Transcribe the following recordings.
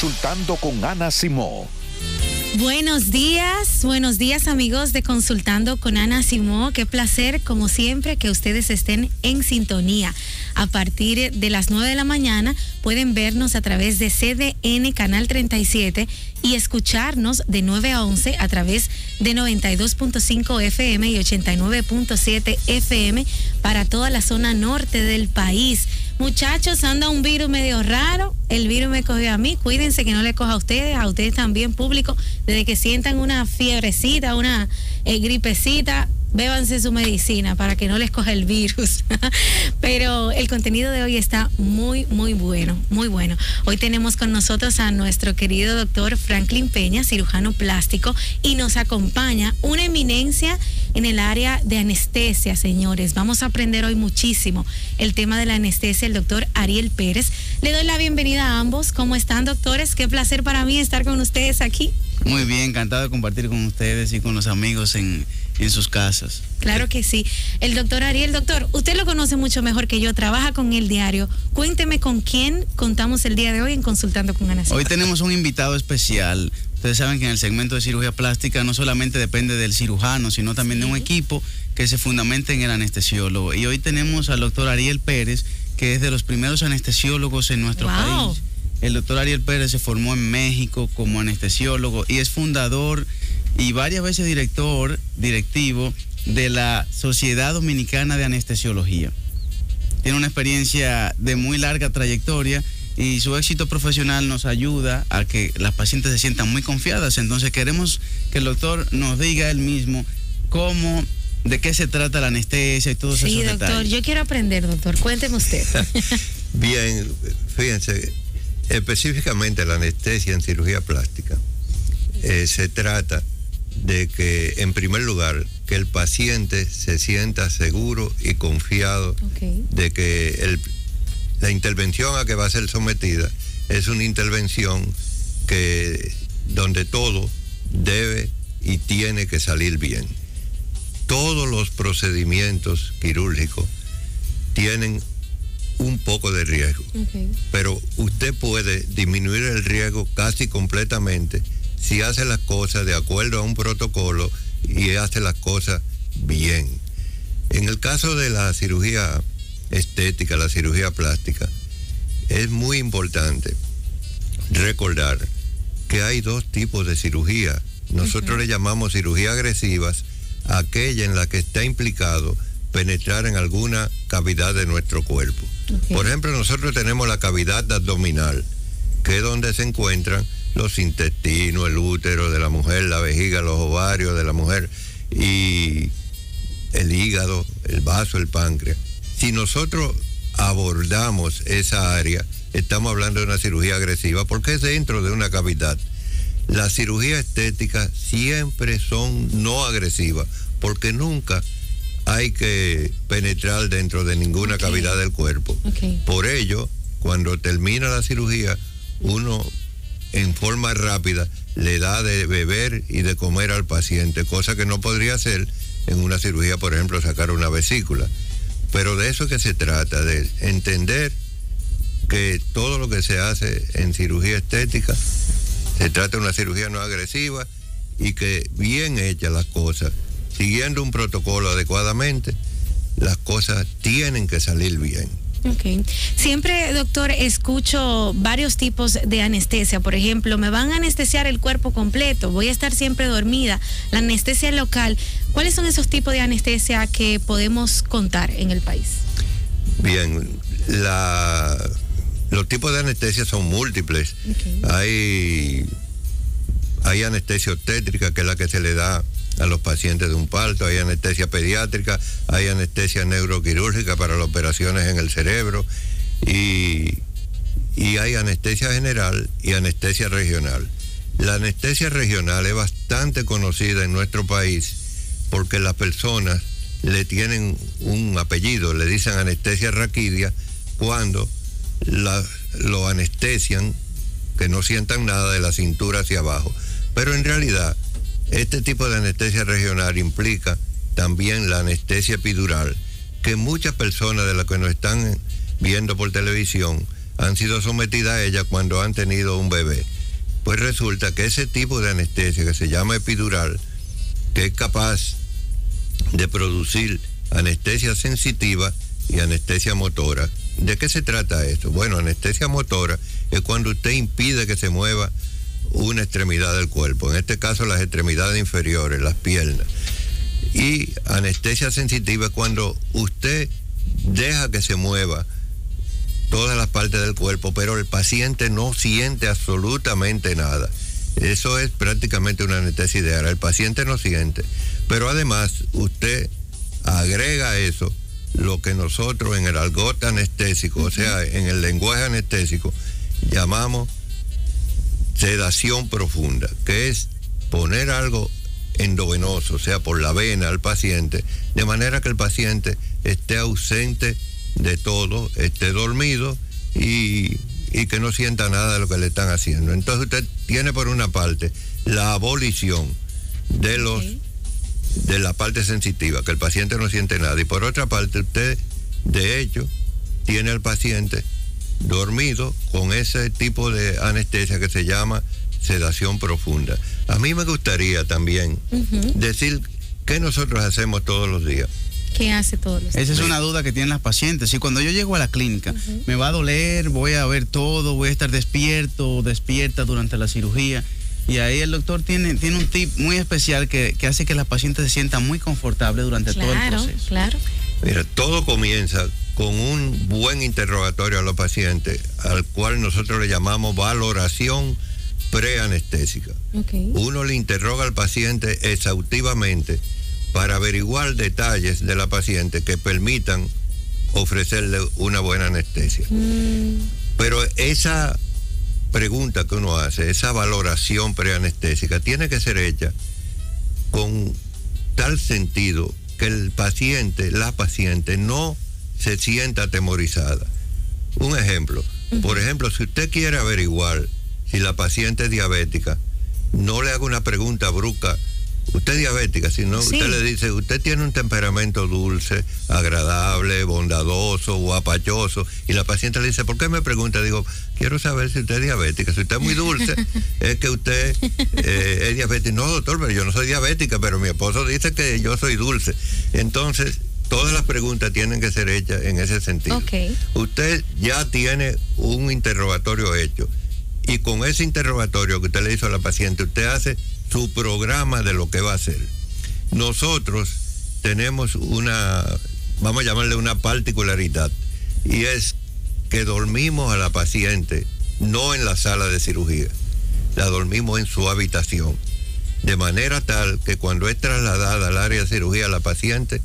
Consultando con Ana Simó. Buenos días amigos de Consultando con Ana Simó. Qué placer, como siempre, que ustedes estén en sintonía. A partir de las 9 de la mañana pueden vernos a través de CDN Canal 37 y escucharnos de 9 a 11 a través de 92.5 FM y 89.7 FM para toda la zona norte del país. Muchachos, anda un virus medio raro. El virus me cogió a mí. Cuídense que no le coja a ustedes también, público. Desde que sientan una fiebrecita, una gripecita, bébanse su medicina para que no les coja el virus. Pero el contenido de hoy está muy bueno, muy bueno. Hoy tenemos con nosotros a nuestro querido doctor Franklin Peña, cirujano plástico, y nos acompaña una eminencia en el área de anestesia, señores. Vamos a aprender hoy muchísimo el tema de la anestesia, el doctor Ariel Pérez. Le doy la bienvenida a ambos. ¿Cómo están, doctores? Qué placer para mí estar con ustedes aquí. Muy bien, encantado de compartir con ustedes y con los amigos en sus casas. Claro que sí. El doctor Ariel, doctor, usted lo conoce mucho mejor que yo, trabaja con él diario. Cuénteme con quién contamos el día de hoy en Consultando con Ana Simó. Hoy tenemos un invitado especial. Ustedes saben que en el segmento de cirugía plástica no solamente depende del cirujano, sino también de un equipo que se fundamenta en el anestesiólogo. Y hoy tenemos al doctor Ariel Pérez, que es de los primeros anestesiólogos en nuestro país. El doctor Ariel Pérez se formó en México como anestesiólogo y es fundador y varias veces directivo de la Sociedad Dominicana de Anestesiología. Tiene una experiencia de muy larga trayectoria y su éxito profesional nos ayuda a que las pacientes se sientan muy confiadas. Entonces queremos que el doctor nos diga él mismo de qué se trata la anestesia y todos esos detalles. Sí, doctor, yo quiero aprender, doctor. Cuénteme usted. Bien, fíjense, específicamente la anestesia en cirugía plástica se trata de que, en primer lugar, que el paciente se sienta seguro y confiado de que la intervención a que va a ser sometida es una intervención donde todo debe y tiene que salir bien. Todos los procedimientos quirúrgicos tienen un poco de riesgo, pero usted puede disminuir el riesgo casi completamente si hace las cosas de acuerdo a un protocolo y hace las cosas bien. En el caso de la cirugía estética, la cirugía plástica, es muy importante recordar que hay dos tipos de cirugía. Nosotros le llamamos cirugía agresivas, aquella en la que está implicado penetrar en alguna cavidad de nuestro cuerpo. Por ejemplo, nosotros tenemos la cavidad abdominal, que es donde se encuentran los intestinos, el útero de la mujer, la vejiga, los ovarios de la mujer y el hígado, el vaso, el páncreas. Si nosotros abordamos esa área, estamos hablando de una cirugía agresiva porque es dentro de una cavidad. Las cirugías estéticas siempre son no agresivas porque nunca hay que penetrar dentro de ninguna cavidad del cuerpo. Por ello, cuando termina la cirugía, uno en forma rápida le da de beber y de comer al paciente, cosa que no podría hacer en una cirugía, por ejemplo, sacar una vesícula. Pero de eso que se trata, de entender que todo lo que se hace en cirugía estética se trata de una cirugía no agresiva y que bien hechas las cosas, siguiendo un protocolo adecuadamente, las cosas tienen que salir bien. Siempre, doctor, escucho varios tipos de anestesia. Por ejemplo, me van a anestesiar el cuerpo completo, voy a estar siempre dormida, la anestesia local. ¿Cuáles son esos tipos de anestesia que podemos contar en el país? Bien, los tipos de anestesia son múltiples. Hay anestesia obstétrica, que es la que se le da a los pacientes de un parto, hay anestesia pediátrica, hay anestesia neuroquirúrgica para las operaciones en el cerebro y hay anestesia general y anestesia regional. La anestesia regional es bastante conocida en nuestro país porque las personas le tienen un apellido, le dicen anestesia raquídea cuando lo anestesian, que no sientan nada de la cintura hacia abajo. Pero en realidad, este tipo de anestesia regional implica también la anestesia epidural, que muchas personas de las que nos están viendo por televisión han sido sometidas a ella cuando han tenido un bebé. Pues resulta que ese tipo de anestesia que se llama epidural, que es capaz de producir anestesia sensitiva y anestesia motora. ¿De qué se trata esto? Bueno, anestesia motora es cuando usted impide que se mueva una extremidad del cuerpo, en este caso las extremidades inferiores, las piernas. Y anestesia sensitiva es cuando usted deja que se mueva todas las partes del cuerpo, pero el paciente no siente absolutamente nada. Eso es prácticamente una anestesia ideal. El paciente no siente, pero además usted agrega a eso lo que nosotros en el argot anestésico, o sea, en el lenguaje anestésico, llamamos sedación profunda, que es poner algo endovenoso, o sea, por la vena al paciente, de manera que el paciente esté ausente de todo, esté dormido y que no sienta nada de lo que le están haciendo. Entonces usted tiene por una parte la abolición de de la parte sensitiva, que el paciente no siente nada, y por otra parte usted de hecho tiene al paciente dormido con ese tipo de anestesia que se llama sedación profunda. A mí me gustaría también decir qué nosotros hacemos todos los días. ¿Qué hace todos los días? Esa es una duda que tienen las pacientes. Si cuando yo llego a la clínica me va a doler, voy a ver todo, voy a estar despierto o despierta durante la cirugía. Y ahí el doctor tiene un tip muy especial que hace que la paciente se sienta muy confortable durante todo el proceso. Claro. Mira, todo comienza con un buen interrogatorio a los pacientes, al cual nosotros le llamamos valoración preanestésica. Uno le interroga al paciente exhaustivamente para averiguar detalles de la paciente que permitan ofrecerle una buena anestesia. Pero esa pregunta que uno hace, esa valoración preanestésica, tiene que ser hecha con tal sentido que el paciente, la paciente, no se sienta atemorizada. Un ejemplo, por ejemplo, si usted quiere averiguar si la paciente es diabética, no le haga una pregunta brusca. Usted es diabética, sino usted le dice, usted tiene un temperamento dulce, agradable, bondadoso, guapachoso, y la paciente le dice, ¿por qué me pregunta? Digo, quiero saber si usted es diabética. Si usted es muy dulce, es que usted es diabética. No, doctor, pero yo no soy diabética, pero mi esposo dice que yo soy dulce. Entonces, todas las preguntas tienen que ser hechas en ese sentido. Usted ya tiene un interrogatorio hecho, y con ese interrogatorio que usted le hizo a la paciente, usted hace su programa de lo que va a hacer. Nosotros tenemos vamos a llamarle una particularidad, y es que dormimos a la paciente no en la sala de cirugía, la dormimos en su habitación, de manera tal que cuando es trasladada al área de cirugía la paciente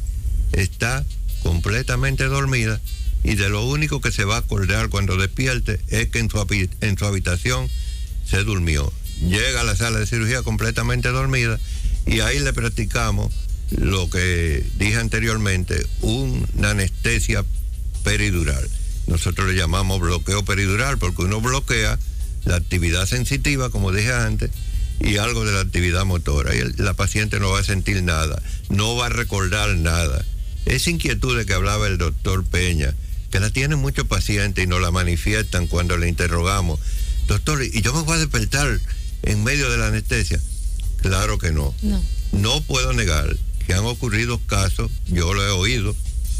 está completamente dormida, y de lo único que se va a acordar cuando despierte es que en su habitación se durmió. Llega a la sala de cirugía completamente dormida, y ahí le practicamos lo que dije anteriormente, una anestesia peridural. Nosotros le llamamos bloqueo peridural porque uno bloquea la actividad sensitiva, como dije antes, y algo de la actividad motora, y la paciente no va a sentir nada, no va a recordar nada. Esa inquietud de que hablaba el doctor Peña, que la tienen muchos pacientes y nos la manifiestan cuando le interrogamos, doctor, ¿y yo me voy a despertar en medio de la anestesia? Claro que no. No puedo negar que han ocurrido casos, yo lo he oído,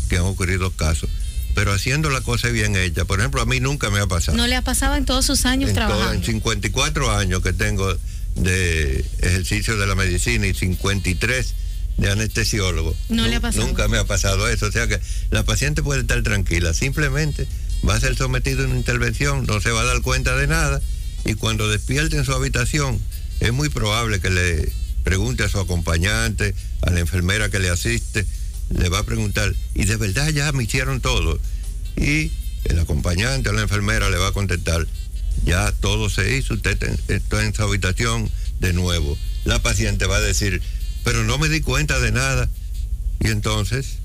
que han ocurrido casos, pero haciendo la cosa bien hecha. Por ejemplo, a mí nunca me ha pasado. ¿No le ha pasado en todos sus años trabajando? En 54 años que tengo de ejercicio de la medicina y 53 de anestesiólogo. No le ha pasado. Nunca me ha pasado eso. O sea que la paciente puede estar tranquila. Simplemente va a ser sometido a una intervención, no se va a dar cuenta de nada, y cuando despierte en su habitación es muy probable que le pregunte a su acompañante, a la enfermera que le asiste, le va a preguntar, ¿y de verdad ya me hicieron todo? Y el acompañante o la enfermera le va a contestar, ya todo se hizo, usted está en su habitación de nuevo. La paciente va a decir, pero no me di cuenta de nada. Y entonces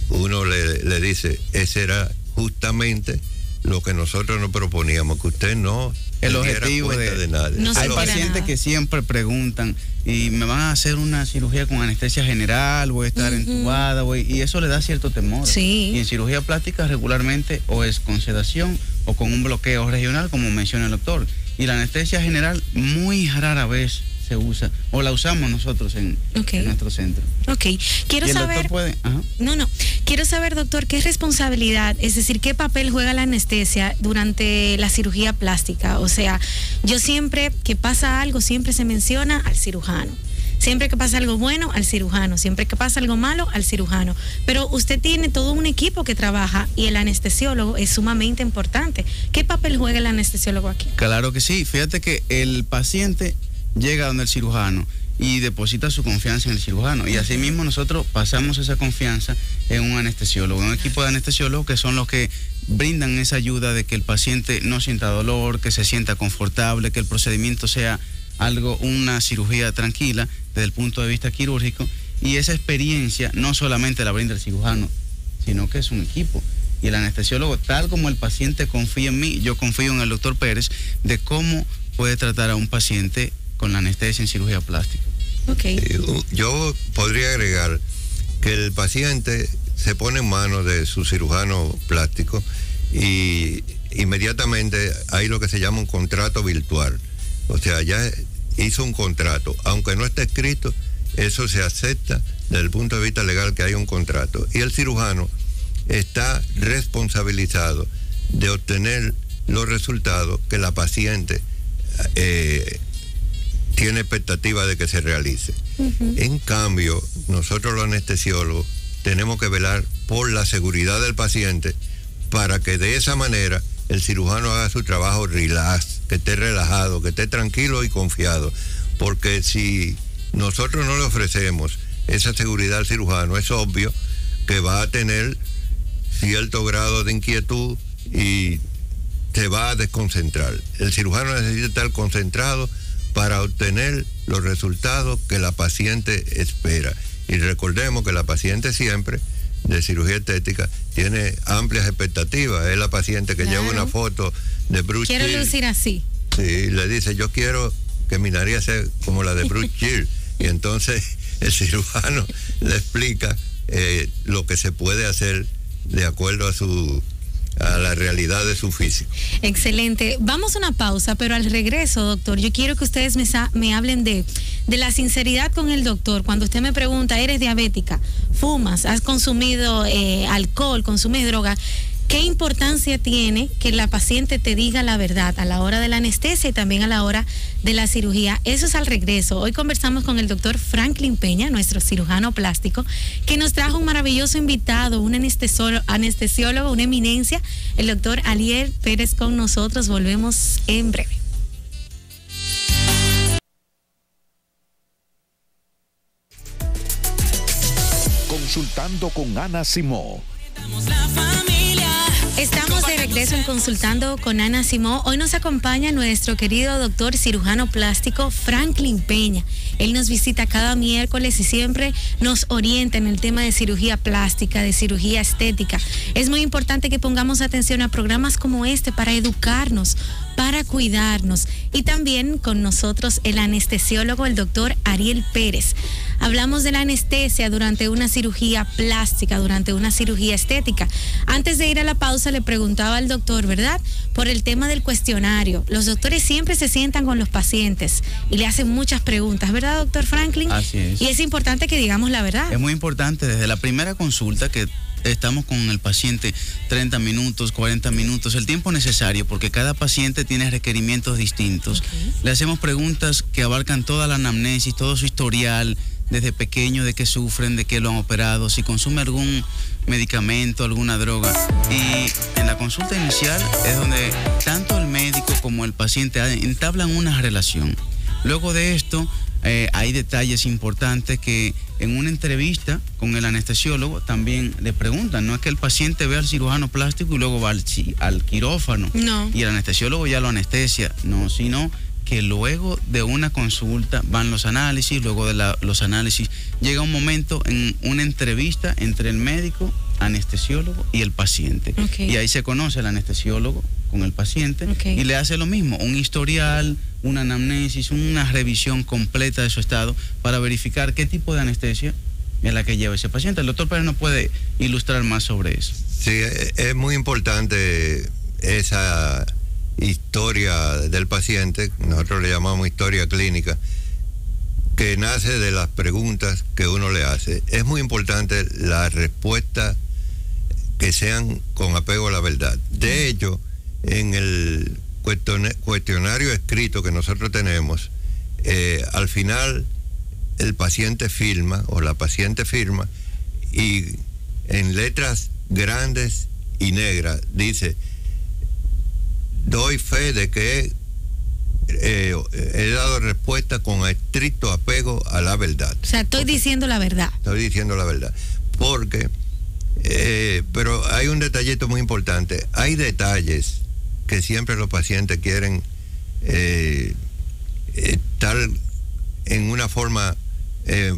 uno le dice, ese era justamente lo que nosotros nos proponíamos, que usted no el objetivo de nada. No hay se pacientes nada. que siempre preguntan, ¿y me van a hacer una cirugía con anestesia general? ¿Voy a estar entubada? Y eso le da cierto temor. Sí. Y en cirugía plástica regularmente o es con sedación o con un bloqueo regional, como menciona el doctor. Y la anestesia general muy rara vez se usa, o la usamos nosotros en nuestro centro. Ok, quiero ¿Y el saber... doctor puede? Ajá. No. Quiero saber, doctor, qué responsabilidad, es decir, qué papel juega la anestesia durante la cirugía plástica. O sea, yo siempre que pasa algo, siempre se menciona al cirujano. Siempre que pasa algo bueno, al cirujano. Siempre que pasa algo malo, al cirujano. Pero usted tiene todo un equipo que trabaja y el anestesiólogo es sumamente importante. ¿Qué papel juega el anestesiólogo aquí? Claro que sí. Fíjate que el paciente llega donde el cirujano y deposita su confianza en el cirujano. Y así mismo nosotros pasamos esa confianza en un anestesiólogo, en un equipo de anestesiólogos que son los que brindan esa ayuda de que el paciente no sienta dolor, que se sienta confortable, que el procedimiento sea una cirugía tranquila desde el punto de vista quirúrgico. Y esa experiencia no solamente la brinda el cirujano, sino que es un equipo. Y el anestesiólogo, tal como el paciente confía en mí, yo confío en el doctor Pérez de cómo puede tratar a un paciente con la anestesia en cirugía plástica. Okay. Yo podría agregar que el paciente se pone en manos de su cirujano plástico y inmediatamente hay lo que se llama un contrato virtual. O sea, ya hizo un contrato, aunque no esté escrito, eso se acepta desde el punto de vista legal que hay un contrato. Y el cirujano está responsabilizado de obtener los resultados que la paciente tiene expectativa de que se realice. En cambio, nosotros los anestesiólogos tenemos que velar por la seguridad del paciente para que de esa manera el cirujano haga su trabajo relax, que esté relajado, que esté tranquilo y confiado. Porque si nosotros no le ofrecemos esa seguridad al cirujano, es obvio que va a tener cierto grado de inquietud y se va a desconcentrar. El cirujano necesita estar concentrado para obtener los resultados que la paciente espera. Y recordemos que la paciente siempre, de cirugía estética, tiene amplias expectativas. Es la paciente que lleva una foto de Bruce Quill. Quiero lucir así. Sí, le dice, yo quiero que mi nariz sea como la de Bruce Quill. Y entonces el cirujano le explica lo que se puede hacer de acuerdo a la realidad de su físico. Excelente. Vamos a una pausa, pero al regreso, doctor, yo quiero que ustedes me hablen de la sinceridad con el doctor. Cuando usted me pregunta, ¿eres diabética? ¿Fumas? ¿Has consumido alcohol? ¿Consumes droga? ¿Qué importancia tiene que la paciente te diga la verdad a la hora de la anestesia y también a la hora de la cirugía? Eso es al regreso. Hoy conversamos con el doctor Franklin Peña, nuestro cirujano plástico, que nos trajo un maravilloso invitado, un anestesiólogo, una eminencia, el doctor Ariel Pérez con nosotros. Volvemos en breve. Consultando con Ana Simó. Estamos de regreso en Consultando con Ana Simó. Hoy nos acompaña nuestro querido doctor cirujano plástico Franklin Peña. Él nos visita cada miércoles y siempre nos orienta en el tema de cirugía plástica, de cirugía estética. Es muy importante que pongamos atención a programas como este para educarnos, para cuidarnos. Y también con nosotros el anestesiólogo, el doctor Ariel Pérez. Hablamos de la anestesia durante una cirugía plástica, durante una cirugía estética. Antes de ir a la pausa le preguntaba al doctor, ¿verdad? Por el tema del cuestionario. Los doctores siempre se sientan con los pacientes y le hacen muchas preguntas, ¿verdad, doctor Franklin? Así es. Y es importante que digamos la verdad. Es muy importante desde la primera consulta que estamos con el paciente 30 minutos, 40 minutos, el tiempo necesario, porque cada paciente tiene requerimientos distintos. Okay. Le hacemos preguntas que abarcan toda la anamnesis, todo su historial, desde pequeño, de qué sufren, de qué lo han operado, si consume algún medicamento, alguna droga. Y en la consulta inicial es donde tanto el médico como el paciente entablan una relación. Luego de esto, hay detalles importantes que en una entrevista con el anestesiólogo también le preguntan. No es que el paciente vea al cirujano plástico y luego va al quirófano. No. Y el anestesiólogo ya lo anestesia. No, sino que luego de una consulta van los análisis, luego de los análisis llega un momento en una entrevista entre el médico, anestesiólogo y el paciente. Okay. Y ahí se conoce el anestesiólogo con el paciente y le hace lo mismo, un historial, una anamnesis, una revisión completa de su estado para verificar qué tipo de anestesia es la que lleva ese paciente. El doctor Pérez nos puede ilustrar más sobre eso. Sí, es muy importante esa historia del paciente, nosotros le llamamos historia clínica, que nace de las preguntas que uno le hace. Es muy importante la respuesta que sean con apego a la verdad. De hecho, en el cuestionario escrito que nosotros tenemos, al final el paciente firma o la paciente firma y en letras grandes y negras dice: doy fe de que he dado respuesta con estricto apego a la verdad. O sea, estoy diciendo la verdad. Estoy diciendo la verdad. Porque, pero hay un detallito muy importante. Hay detalles que siempre los pacientes quieren estar en una forma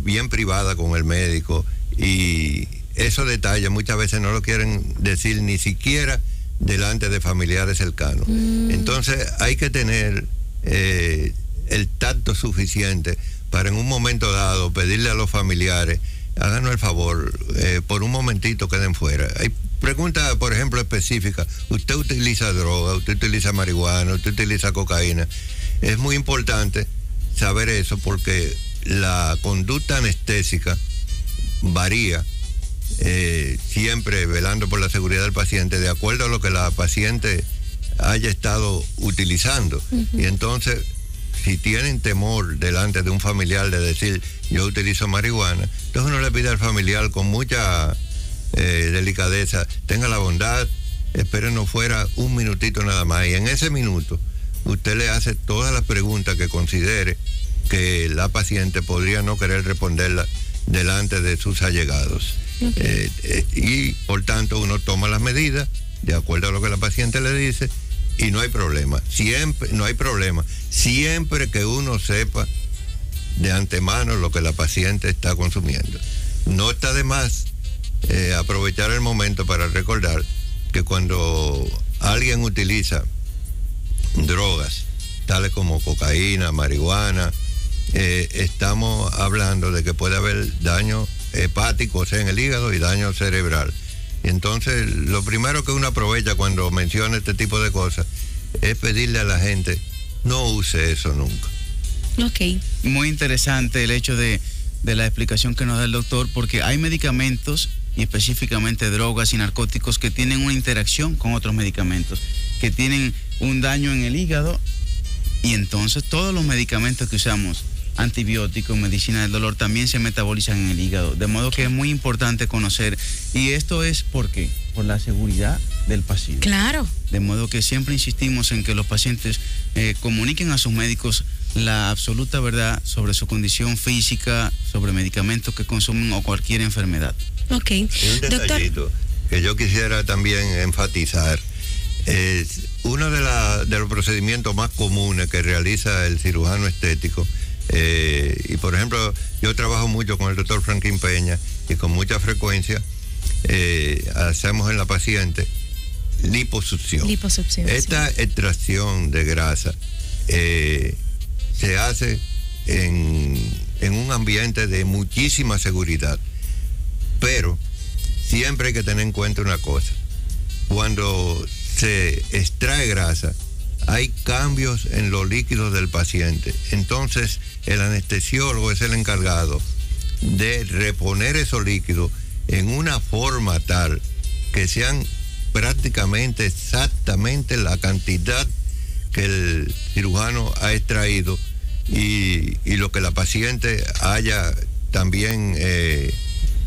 bien privada con el médico, y esos detalles muchas veces no lo quieren decir ni siquiera delante de familiares cercanos. Entonces hay que tener el tacto suficiente para en un momento dado pedirle a los familiares: háganos el favor, por un momentito queden fuera. Hay preguntas, por ejemplo, específicas: ¿usted utiliza droga? ¿Usted utiliza marihuana? ¿Usted utiliza cocaína? Es muy importante saber eso, porque la conducta anestésica varía, siempre velando por la seguridad del paciente, de acuerdo a lo que la paciente haya estado utilizando. Y entonces, si tienen temor delante de un familiar de decir: yo utilizo marihuana, entonces uno le pide al familiar con mucha delicadeza: tenga la bondad, espérenos fuera un minutito nada más, y en ese minuto usted le hace todas las preguntas que considere que la paciente podría no querer responderla delante de sus allegados. Y por tanto uno toma las medidas de acuerdo a lo que la paciente le dice, y no hay problema. Siempre, no hay problema. Siempre que uno sepa de antemano lo que la paciente está consumiendo. No está de más aprovechar el momento para recordar que cuando alguien utiliza drogas tales como cocaína, marihuana, estamos hablando de que puede haber daño hepático, o sea, en el hígado, y daño cerebral. Y entonces lo primero que uno aprovecha cuando menciona este tipo de cosas es pedirle a la gente: no use eso nunca. Ok. Muy interesante el hecho de la explicación que nos da el doctor, porque hay medicamentos, y específicamente drogas y narcóticos, que tienen una interacción con otros medicamentos, que tienen un daño en el hígado, y entonces todos los medicamentos que usamos, antibióticos, medicina del dolor, también se metabolizan en el hígado, de modo que es muy importante conocer, y esto es ¿por qué? Por la seguridad del paciente. Claro. De modo que siempre insistimos en que los pacientes comuniquen a sus médicos la absoluta verdad sobre su condición física, sobre medicamentos que consumen o cualquier enfermedad. Ok. Y un detallito que yo quisiera también enfatizar: uno de los procedimientos más comunes que realiza el cirujano estético, y por ejemplo yo trabajo mucho con el doctor Franklin Peña, y con mucha frecuencia hacemos en la paciente liposucción. Esta extracción de grasa se hace en un ambiente de muchísima seguridad, pero siempre hay que tener en cuenta una cosa: cuando se extrae grasa hay cambios en los líquidos del paciente, entonces el anestesiólogo es el encargado de reponer esos líquidos en una forma tal que sean prácticamente exactamente la cantidad que el cirujano ha extraído y lo que la paciente haya también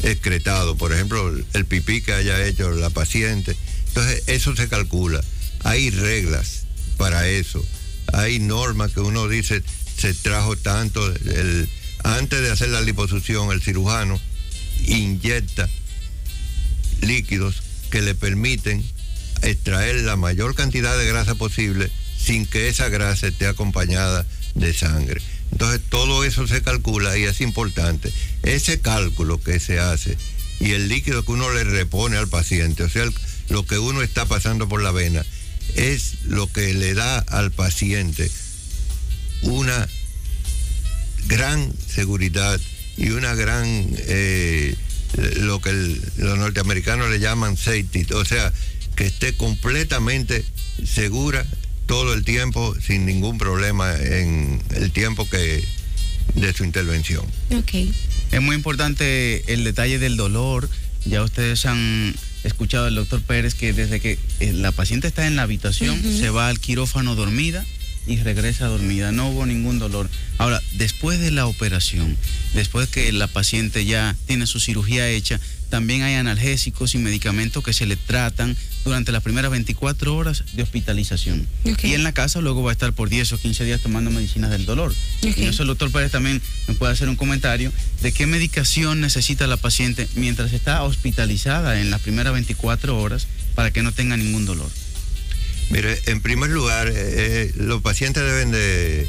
excretado, por ejemplo el pipí que haya hecho la paciente. Entonces eso se calcula, hay reglas para eso, hay normas que uno dice: se trajo tanto. Antes de hacer la liposucción, el cirujano inyecta líquidos que le permiten extraer la mayor cantidad de grasa posible sin que esa grasa esté acompañada de sangre. Entonces todo eso se calcula, y es importante ese cálculo que se hace y el líquido que uno le repone al paciente, o sea, lo que uno está pasando por la vena, es lo que le da al paciente una gran seguridad y una gran, lo que los norteamericanos le llaman safety, o sea, que esté completamente segura todo el tiempo sin ningún problema en el tiempo de su intervención. Okay. Es muy importante el detalle del dolor. Ya ustedes han escuchado al doctor Pérez que desde que la paciente está en la habitación, se va al quirófano dormida y regresa dormida, no hubo ningún dolor. Ahora, después de la operación, después que la paciente ya tiene su cirugía hecha, también hay analgésicos y medicamentos que se le tratan durante las primeras 24 horas de hospitalización. Okay. Y en la casa luego va a estar por 10 o 15 días tomando medicinas del dolor. Okay. Y eso el doctor Pérez también me puede hacer un comentario de qué medicación necesita la paciente mientras está hospitalizada en las primeras 24 horas para que no tenga ningún dolor. Mire, en primer lugar, los pacientes deben de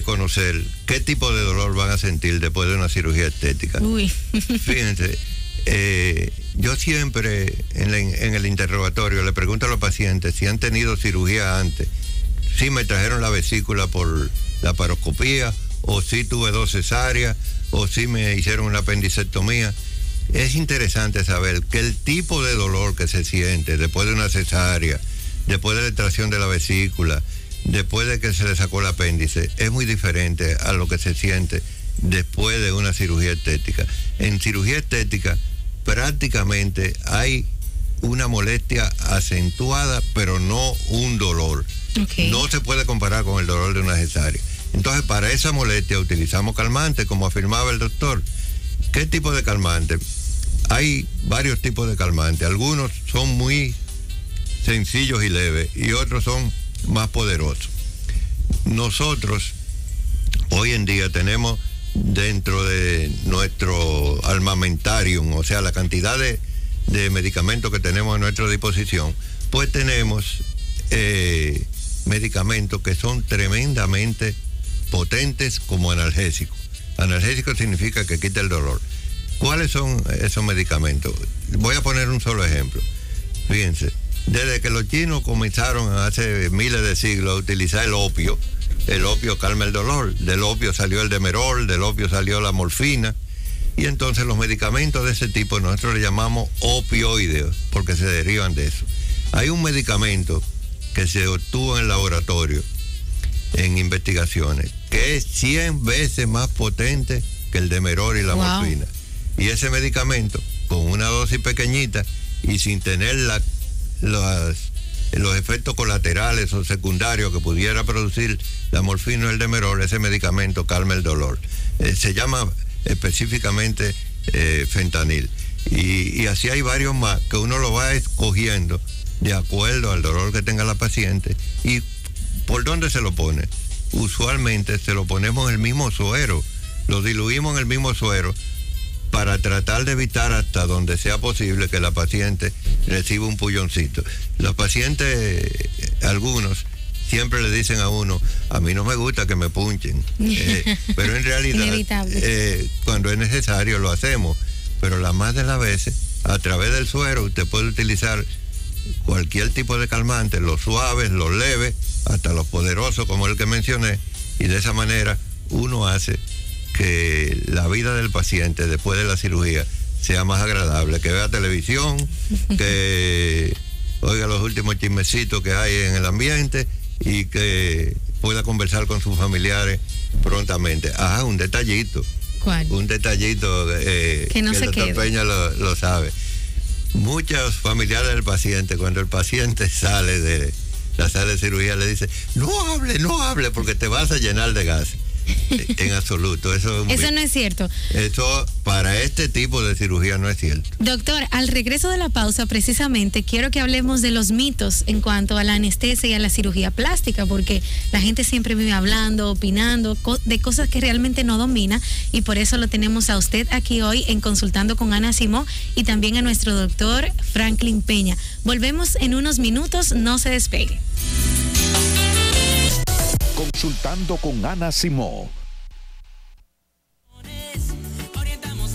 conocer qué tipo de dolor van a sentir después de una cirugía estética. Uy. Fíjense, yo siempre en el interrogatorio le pregunto a los pacientes si han tenido cirugía antes, si me trajeron la vesícula por la paroscopía, o si tuve 2 cesáreas, o si me hicieron una apendicectomía. Es interesante saber que el tipo de dolor que se siente después de una cesárea, después de la extracción de la vesícula, después de que se le sacó el apéndice, es muy diferente a lo que se siente después de una cirugía estética. En cirugía estética prácticamente hay una molestia acentuada, pero no un dolor. Okay. No se puede comparar con el dolor de una cesárea. Entonces, para esa molestia utilizamos calmantes, como afirmaba el doctor. ¿Qué tipo de calmante? Hay varios tipos de calmantes. Algunos son muy sencillos y leves y otros son más poderosos. Nosotros hoy en día tenemos dentro de nuestro armamentarium, o sea, la cantidad de medicamentos que tenemos a nuestra disposición, pues tenemos medicamentos que son tremendamente potentes como analgésicos. Analgésico significa que quita el dolor. ¿Cuáles son esos medicamentos? Voy a poner un solo ejemplo. Fíjense, desde que los chinos comenzaron hace miles de siglos a utilizar el opio calma el dolor. Del opio salió el Demerol, del opio salió la morfina, y entonces los medicamentos de ese tipo nosotros le llamamos opioides porque se derivan de eso. Hay un medicamento que se obtuvo en el laboratorio en investigaciones que es 100 veces más potente que el Demerol y la morfina, y ese medicamento con una dosis pequeñita y sin tener los efectos colaterales o secundarios que pudiera producir la morfina o el Demerol, ese medicamento calma el dolor. Se llama específicamente fentanil. Y así hay varios más que uno lo va escogiendo de acuerdo al dolor que tenga la paciente. ¿Y por dónde se lo pone? Usualmente se lo ponemos en el mismo suero, lo diluimos en el mismo suero para tratar de evitar hasta donde sea posible que la paciente reciba un pulloncito. Los pacientes, algunos, siempre le dicen a uno, a mí no me gusta que me punchen, pero en realidad cuando es necesario lo hacemos, pero la más de las veces a través del suero usted puede utilizar cualquier tipo de calmante, los suaves, los leves, hasta los poderosos como el que mencioné, y de esa manera uno hace que la vida del paciente después de la cirugía sea más agradable, que vea televisión, que oiga los últimos chismecitos que hay en el ambiente y que pueda conversar con sus familiares prontamente. Ajá, un detallito. ¿Cuál? Un detallito que no que se el doctor quede. Peña lo sabe. Muchos familiares del paciente, cuando el paciente sale de la sala de cirugía, le dicen, no hable porque te vas a llenar de gas. En absoluto, eso no es cierto. Eso para este tipo de cirugía no es cierto. Doctor, al regreso de la pausa, precisamente, quiero que hablemos de los mitos en cuanto a la anestesia y a la cirugía plástica, porque la gente siempre vive hablando, opinando de cosas que realmente no domina, y por eso lo tenemos a usted aquí hoy en Consultando con Ana Simó y también a nuestro doctor Franklin Peña. Volvemos en unos minutos, no se despegue. Consultando con Ana Simó. Estamos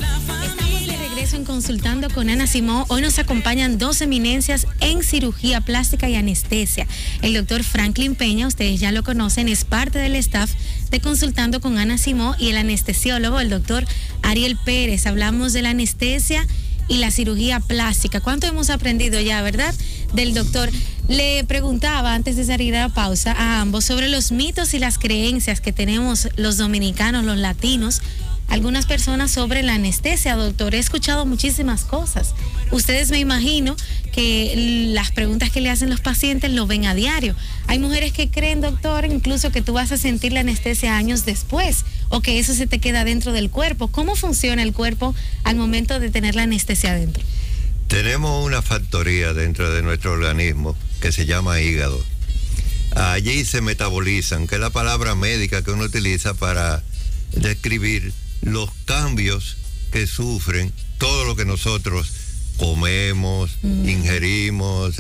de regreso en Consultando con Ana Simó. Hoy nos acompañan dos eminencias en cirugía plástica y anestesia. El doctor Franklin Peña, ustedes ya lo conocen, es parte del staff de Consultando con Ana Simó, y el anestesiólogo, el doctor Ariel Pérez. Hablamos de la anestesia y la cirugía plástica. ¿Cuánto hemos aprendido ya, verdad? Del doctor. Le preguntaba antes de salir a la pausa a ambos sobre los mitos y las creencias que tenemos los dominicanos, los latinos, algunas personas sobre la anestesia. Doctor, he escuchado muchísimas cosas. Ustedes, me imagino que las preguntas que le hacen los pacientes lo ven a diario. Hay mujeres que creen, doctor, incluso que tú vas a sentir la anestesia años después, o que eso se te queda dentro del cuerpo. ¿Cómo funciona el cuerpo al momento de tener la anestesia adentro? Tenemos una factoría dentro de nuestro organismo que se llama hígado. Allí se metabolizan, que es la palabra médica que uno utiliza para describir los cambios que sufren todo lo que nosotros comemos, ingerimos,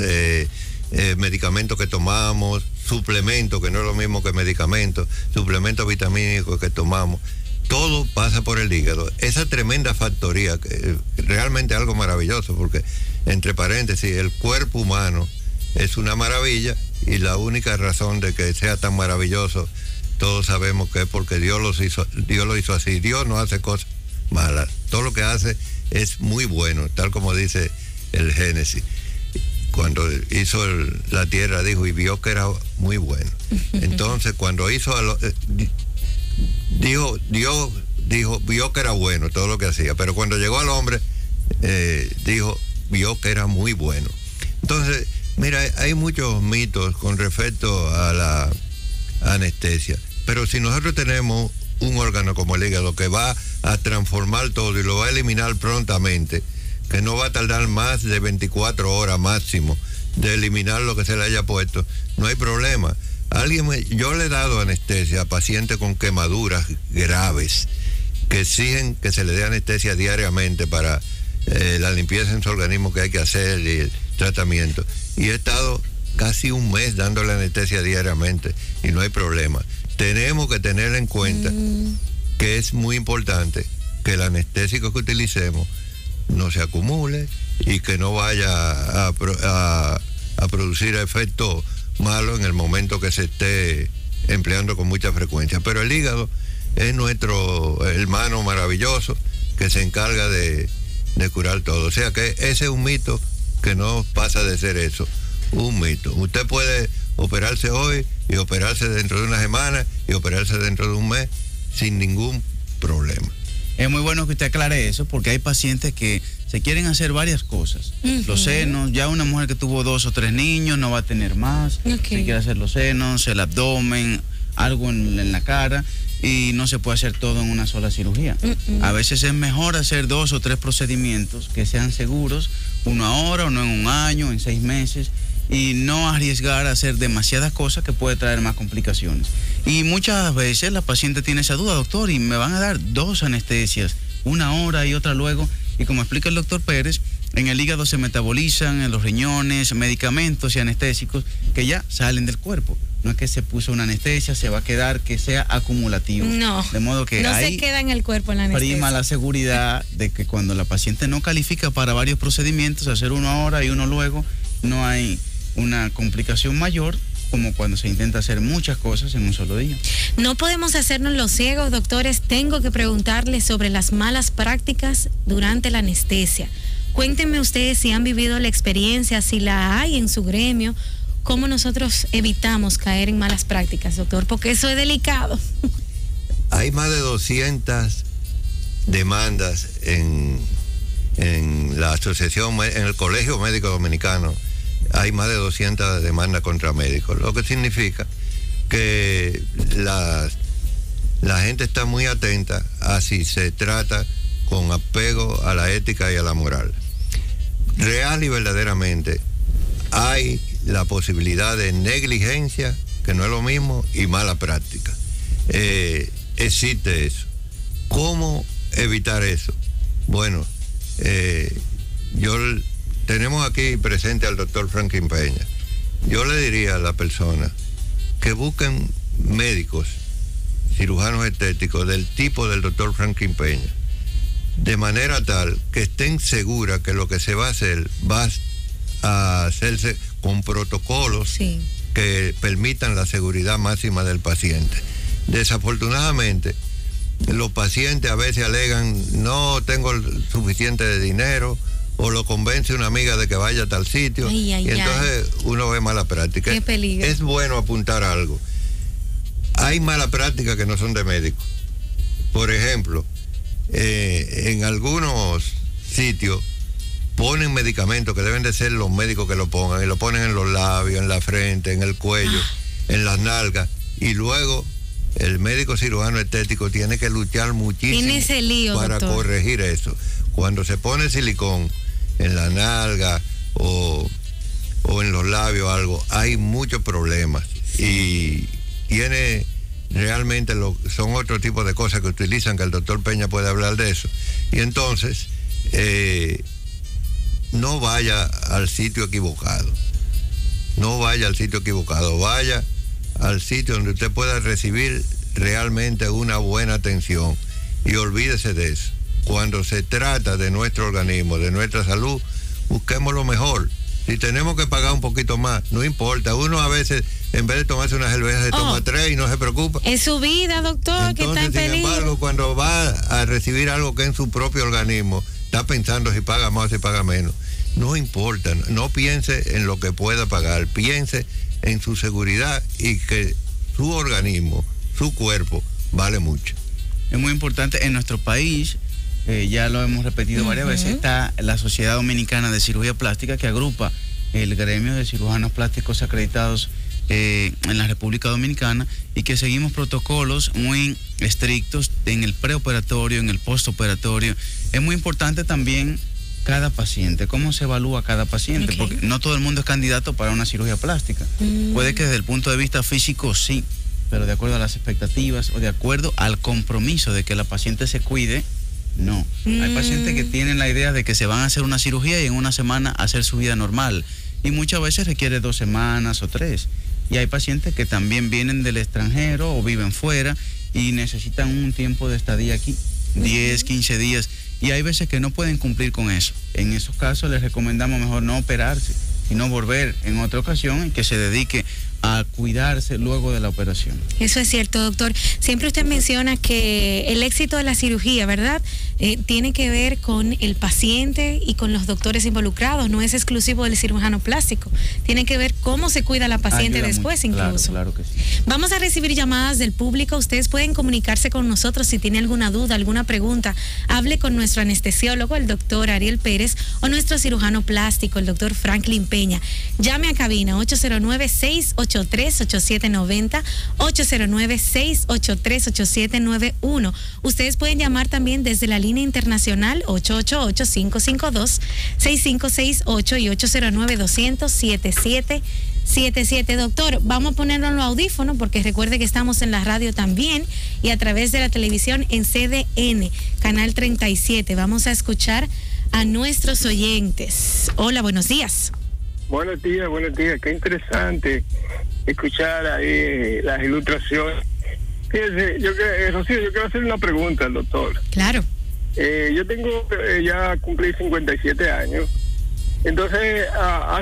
medicamentos que tomamos, suplementos, que no es lo mismo que medicamentos, suplementos vitamínicos que tomamos. Todo pasa por el hígado. Esa tremenda factoría, que realmente algo maravilloso, porque, entre paréntesis, el cuerpo humano es una maravilla, y la única razón de que sea tan maravilloso, todos sabemos que es porque Dios lo hizo así. Dios no hace cosas malas. Todo lo que hace es muy bueno, tal como dice el Génesis. Cuando hizo la tierra, dijo, y vio que era muy bueno. Entonces, cuando hizo vio que era bueno todo lo que hacía, pero cuando llegó al hombre, vio que era muy bueno. Entonces, mira, hay muchos mitos con respecto a la anestesia, pero si nosotros tenemos un órgano como el hígado que va a transformar todo y lo va a eliminar prontamente, que no va a tardar más de 24 horas máximo de eliminar lo que se le haya puesto, no hay problema. Yo le he dado anestesia a pacientes con quemaduras graves que exigen que se le dé anestesia diariamente para la limpieza en su organismo que hay que hacer y el tratamiento. Y he estado casi un mes dándole anestesia diariamente y no hay problema. Tenemos que tener en cuenta que es muy importante que el anestésico que utilicemos no se acumule y que no vaya a producir efectos malo en el momento que se esté empleando con mucha frecuencia. Pero el hígado es nuestro hermano maravilloso que se encarga de curar todo. O sea que ese es un mito que no pasa de ser eso, un mito. Usted puede operarse hoy y operarse dentro de una semana y operarse dentro de un mes sin ningún problema. Es muy bueno que usted aclare eso, porque hay pacientes que se quieren hacer varias cosas. Los senos, ya una mujer que tuvo 2 o 3 niños no va a tener más. Se quiere hacer los senos, el abdomen, algo en la cara, y no se puede hacer todo en una sola cirugía. A veces es mejor hacer 2 o 3 procedimientos que sean seguros, uno ahora, uno en un año, en 6 meses, y no arriesgar a hacer demasiadas cosas que puede traer más complicaciones. Y muchas veces la paciente tiene esa duda, doctor, y me van a dar 2 anestesias, una ahora y otra luego. Y como explica el doctor Pérez, en el hígado se metabolizan, en los riñones, medicamentos y anestésicos que ya salen del cuerpo. No es que se puso una anestesia, se va a quedar que sea acumulativo. No, de modo que no ahí se queda en el cuerpo la anestesia. Prima la seguridad de que cuando la paciente no califica para varios procedimientos, hacer uno ahora y uno luego, no hay una complicación mayor como cuando se intenta hacer muchas cosas en un solo día. No podemos hacernos los ciegos, doctores. Tengo que preguntarles sobre las malas prácticas durante la anestesia. Cuéntenme ustedes si han vivido la experiencia, si la hay en su gremio, cómo nosotros evitamos caer en malas prácticas, doctor, porque eso es delicado. Hay más de 200 demandas en la asociación, en el Colegio Médico Dominicano. Hay más de 200 demandas contra médicos, lo que significa que la gente está muy atenta a si se trata con apego a la ética y a la moral. Real y verdaderamente hay la posibilidad de negligencia, que no es lo mismo, y mala práctica. Existe eso. ¿Cómo evitar eso? Bueno, tenemos aquí presente al doctor Franklin Peña. Yo le diría a la persona que busquen médicos, cirujanos estéticos del tipo del doctor Franklin Peña, de manera tal que estén seguras que lo que se va a hacer va a hacerse con protocolos Sí. que permitan la seguridad máxima del paciente. Desafortunadamente, los pacientes a veces alegan, no tengo el suficiente de dinero, o lo convence una amiga de que vaya a tal sitio, Ay, ay, y entonces uno ve mala práctica. Qué peligro. Es bueno apuntar algo. Hay malas prácticas que no son de médico. Por ejemplo, en algunos sitios ponen medicamentos que deben de ser los médicos que lo pongan, y lo ponen en los labios, en la frente, en el cuello, en las nalgas, y luego el médico cirujano estético tiene que luchar muchísimo Tiene ese lío, para doctor. corregir eso. Cuando se pone silicón en la nalga o en los labios algo, hay muchos problemas, y tiene realmente son otro tipo de cosas que utilizan, que el doctor Peña puede hablar de eso. Y entonces no vaya al sitio equivocado, vaya al sitio donde usted pueda recibir realmente una buena atención, y olvídese de eso. Cuando se trata de nuestro organismo, de nuestra salud, busquemos lo mejor. Si tenemos que pagar un poquito más, no importa. Uno a veces, en vez de tomarse una cerveza, se toma 3 y no se preocupa. Es su vida, doctor, Entonces, que está en sin peligro. embargo, cuando va a recibir algo que es en su propio organismo, está pensando si paga más o si paga menos. No importa, no piense en lo que pueda pagar, piense en su seguridad, y que su organismo, su cuerpo, vale mucho. Es muy importante en nuestro país. Ya lo hemos repetido varias veces, está la Sociedad Dominicana de Cirugía Plástica, que agrupa el gremio de cirujanos plásticos acreditados en la República Dominicana, y que seguimos protocolos muy estrictos en el preoperatorio, en el postoperatorio. Es muy importante también cada paciente, cómo se evalúa cada paciente, porque no todo el mundo es candidato para una cirugía plástica. Puede que desde el punto de vista físico sí, pero de acuerdo a las expectativas o de acuerdo al compromiso de que la paciente se cuide, no. Hay pacientes que tienen la idea de que se van a hacer una cirugía y en una semana hacer su vida normal, y muchas veces requiere 2 semanas o 3. Y hay pacientes que también vienen del extranjero o viven fuera y necesitan un tiempo de estadía aquí, 10, 15 días, y hay veces que no pueden cumplir con eso. En esos casos les recomendamos mejor no operarse, sino volver en otra ocasión y que se dedique a cuidarse luego de la operación. Eso es cierto, doctor. Siempre usted menciona que el éxito de la cirugía, ¿verdad?, tiene que ver con el paciente y con los doctores involucrados. No es exclusivo del cirujano plástico. Tiene que ver cómo se cuida la paciente después, mucho. Incluso. Claro que sí. Vamos a recibir llamadas del público. Ustedes pueden comunicarse con nosotros si tiene alguna duda, alguna pregunta. Hable con nuestro anestesiólogo, el doctor Ariel Pérez, o nuestro cirujano plástico, el doctor Franklin Peña. Llame a cabina 809-683-8790, 809-683-8791. Ustedes pueden llamar también desde la línea internacional 888-552-6568 y 809-200-7777. Doctor, vamos a ponerlo en los audífonos, porque recuerde que estamos en la radio también y a través de la televisión en CDN, canal 37. Vamos a escuchar a nuestros oyentes. Hola, buenos días. Buenos días. Qué interesante escuchar ahí las ilustraciones. Fíjese, Rocío, yo quiero hacer una pregunta al doctor. Claro. Yo tengo, ya cumplí 57 años. Entonces,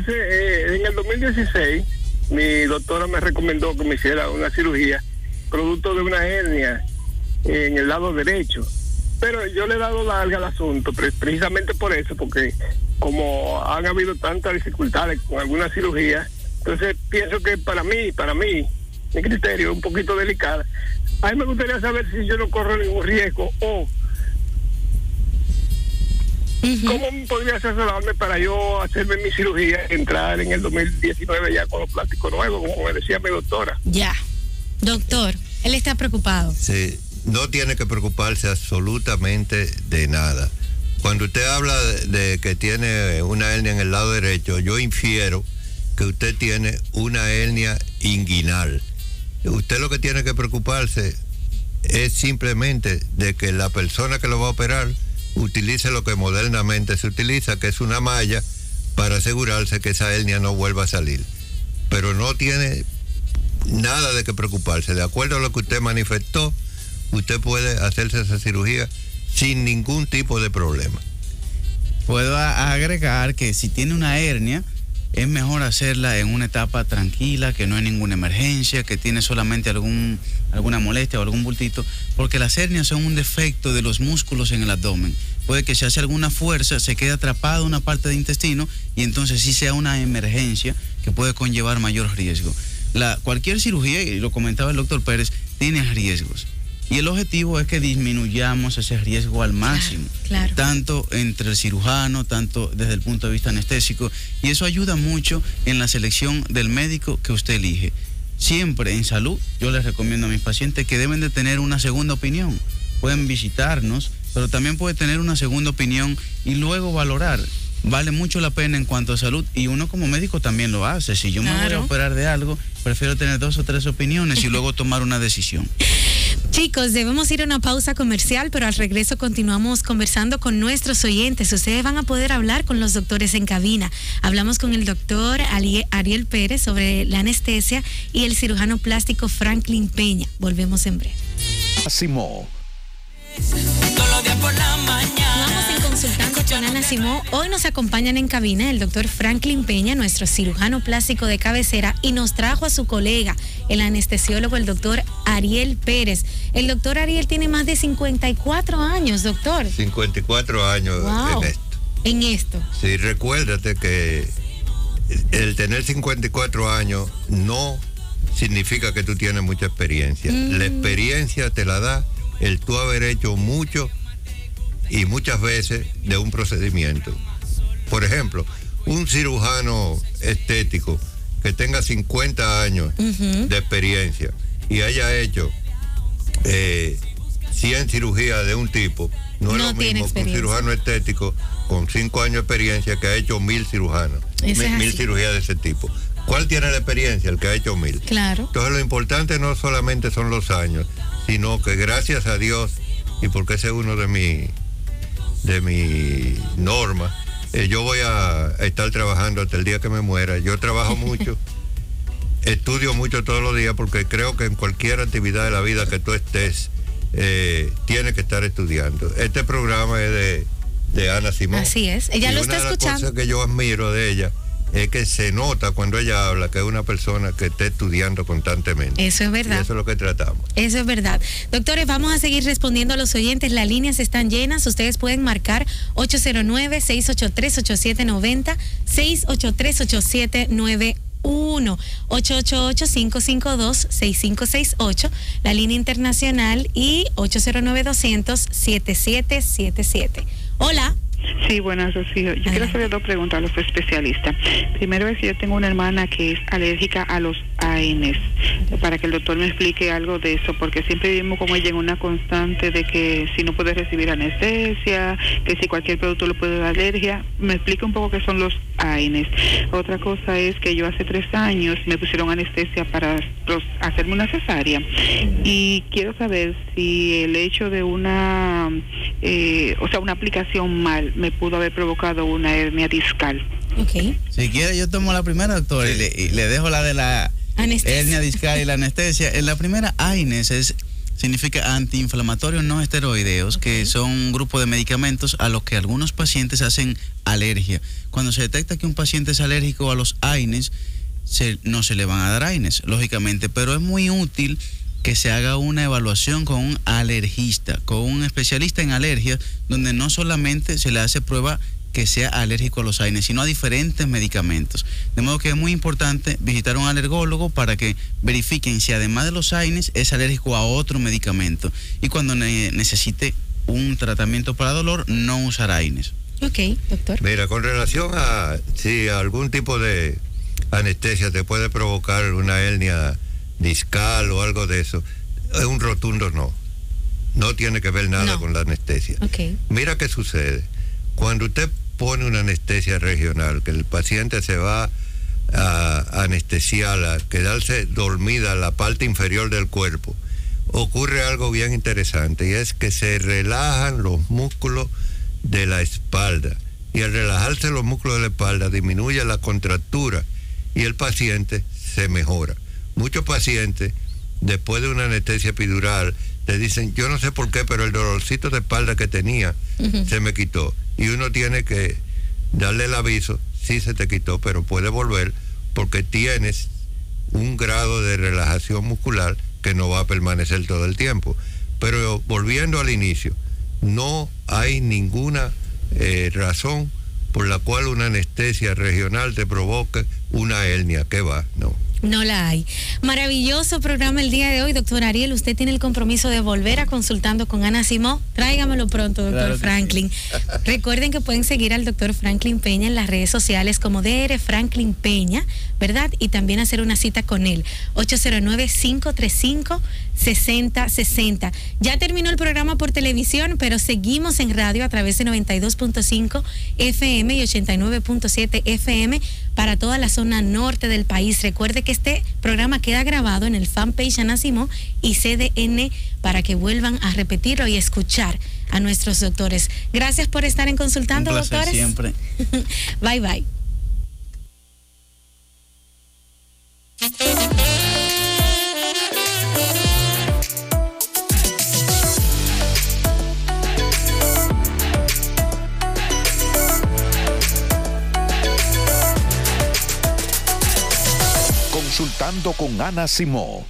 en el 2016, mi doctora me recomendó que me hiciera una cirugía producto de una hernia en el lado derecho. Pero yo le he dado larga al asunto, precisamente por eso, porque como han habido tantas dificultades con algunas cirugías, entonces pienso que para mí, mi criterio es un poquito delicada. A mí me gustaría saber si yo no corro ningún riesgo, o cómo podría asesorarme para yo hacerme mi cirugía, entrar en el 2019 ya con los plásticos nuevos, como me decía mi doctora. Ya, doctor, él está preocupado. Sí, no tiene que preocuparse absolutamente de nada. Cuando usted habla de que tiene una hernia en el lado derecho, yo infiero que usted tiene una hernia inguinal. Usted lo que tiene que preocuparse es simplemente de que la persona que lo va a operar utilice lo que modernamente se utiliza, que es una malla, para asegurarse que esa hernia no vuelva a salir. Pero no tiene nada de qué preocuparse. De acuerdo a lo que usted manifestó, usted puede hacerse esa cirugía sin ningún tipo de problema. Puedo agregar que si tiene una hernia, es mejor hacerla en una etapa tranquila, que no hay ninguna emergencia, que tiene solamente alguna molestia o algún bultito, porque las hernias son un defecto de los músculos en el abdomen. Puede que si hace alguna fuerza, se quede atrapada una parte del intestino y entonces sí sea una emergencia que puede conllevar mayor riesgo. Cualquier cirugía, y lo comentaba el doctor Pérez, tiene riesgos. Y el objetivo es que disminuyamos ese riesgo al máximo, claro. Tanto entre el cirujano, tanto desde el punto de vista anestésico, y eso ayuda mucho en la selección del médico que usted elige. Siempre en salud, yo les recomiendo a mis pacientes que deben de tener una segunda opinión. Pueden visitarnos, pero también puede tener una segunda opinión y luego valorar. Vale mucho la pena en cuanto a salud, y uno como médico también lo hace. Si yo me voy a operar de algo, prefiero tener 2 o 3 opiniones y luego tomar una decisión. Chicos, debemos ir a una pausa comercial, pero al regreso continuamos conversando con nuestros oyentes. Ustedes van a poder hablar con los doctores en cabina. Hablamos con el doctor Ariel Pérez sobre la anestesia y el cirujano plástico Franklin Peña. Volvemos en breve. Simó. Vamos en Consultando con Ana Simó. Hoy nos acompañan en cabina el doctor Franklin Peña, nuestro cirujano plástico de cabecera, y nos trajo a su colega, el anestesiólogo, el doctor Ariel Pérez. El doctor Ariel tiene más de 54 años, doctor. 54 años en esto. Sí, recuérdate que el tener 54 años no significa que tú tienes mucha experiencia. La experiencia te la da el tú haber hecho mucho y muchas veces de un procedimiento. Por ejemplo, un cirujano estético que tenga 50 años de experiencia y haya hecho 100 cirugías de un tipo, no es lo mismo que un cirujano estético con 5 años de experiencia que ha hecho 1000 cirujanos, 1000 cirugías de ese tipo. ¿Cuál tiene la experiencia? El que ha hecho 1000. Claro. Entonces lo importante no solamente son los años, sino que gracias a Dios, y porque ese es uno de mi normas, yo voy a estar trabajando hasta el día que me muera. Yo trabajo mucho, estudio mucho todos los días, porque creo que en cualquier actividad de la vida que tú estés, tienes que estar estudiando. Este programa es de Ana Simó. Así es, ella lo está escuchando. Una de las cosas que yo admiro de ella es que se nota cuando ella habla que es una persona que está estudiando constantemente. Eso es verdad. Y eso es lo que tratamos. Eso es verdad. Doctores, vamos a seguir respondiendo a los oyentes. Las líneas están llenas. Ustedes pueden marcar 809-683-8790, 683-8791. 888-552-6568, la línea internacional, y 809-200-7777. Hola. Sí, buenas, Rocío. Yo quiero hacerle 2 preguntas a los especialistas. Primero es si yo tengo una hermana que es alérgica a los AINES, para que el doctor me explique algo de eso, porque siempre vivimos como ella en una constante de que si no puede recibir anestesia, que si cualquier producto le puede dar alergia. Me explica un poco qué son los AINES. Otra cosa es que yo hace 3 años me pusieron anestesia para hacerme una cesárea, y quiero saber si el hecho de una aplicación mal me pudo haber provocado una hernia discal. Okay. Si quiere, yo tomo la primera, doctor, y le dejo la de la hernia discal y la anestesia. En la primera, AINES significa antiinflamatorios no esteroideos, que son un grupo de medicamentos a los que algunos pacientes hacen alergia. Cuando se detecta que un paciente es alérgico a los AINES, no se le van a dar AINES, lógicamente, pero es muy útil que se haga una evaluación con un alergista, con un especialista en alergias, donde no solamente se le hace prueba que sea alérgico a los AINES, sino a diferentes medicamentos. De modo que es muy importante visitar a un alergólogo para que verifiquen si además de los AINES es alérgico a otro medicamento. Y cuando necesite un tratamiento para dolor, no usar AINES. Ok, doctor. Mira, con relación a si algún tipo de anestesia te puede provocar una hernia discal o algo de eso, es un rotundo no. No tiene que ver nada con la anestesia. Okay. Mira qué sucede. Cuando usted pone una anestesia regional, que el paciente se va a anestesiar, a quedarse dormida la parte inferior del cuerpo, ocurre algo bien interesante, y es que se relajan los músculos de la espalda, y al relajarse los músculos de la espalda disminuye la contractura y el paciente se mejora. Muchos pacientes, después de una anestesia epidural, te dicen, yo no sé por qué, pero el dolorcito de espalda que tenía se me quitó. Y uno tiene que darle el aviso, sí se te quitó, pero puede volver porque tienes un grado de relajación muscular que no va a permanecer todo el tiempo. Pero volviendo al inicio, no hay ninguna razón por la cual una anestesia regional te provoque una hernia. ¿Qué va? No la hay. Maravilloso programa el día de hoy, doctor Ariel. Usted tiene el compromiso de volver a Consultando con Ana Simó. Tráigamelo pronto, doctor Claro Franklin. sí. Recuerden que pueden seguir al doctor Franklin Peña en las redes sociales como DR Franklin Peña, ¿verdad? Y también hacer una cita con él. 809-535-6060. Ya terminó el programa por televisión, pero seguimos en radio a través de 92.5 FM y 89.7 FM para toda la zona norte del país. Recuerde que este programa queda grabado en el fanpage Ana Simó y CDN para que vuelvan a repetirlo y escuchar a nuestros doctores. Gracias por estar en Consultando, Un placer doctores. siempre. Bye, bye. Consultando con Ana Simó.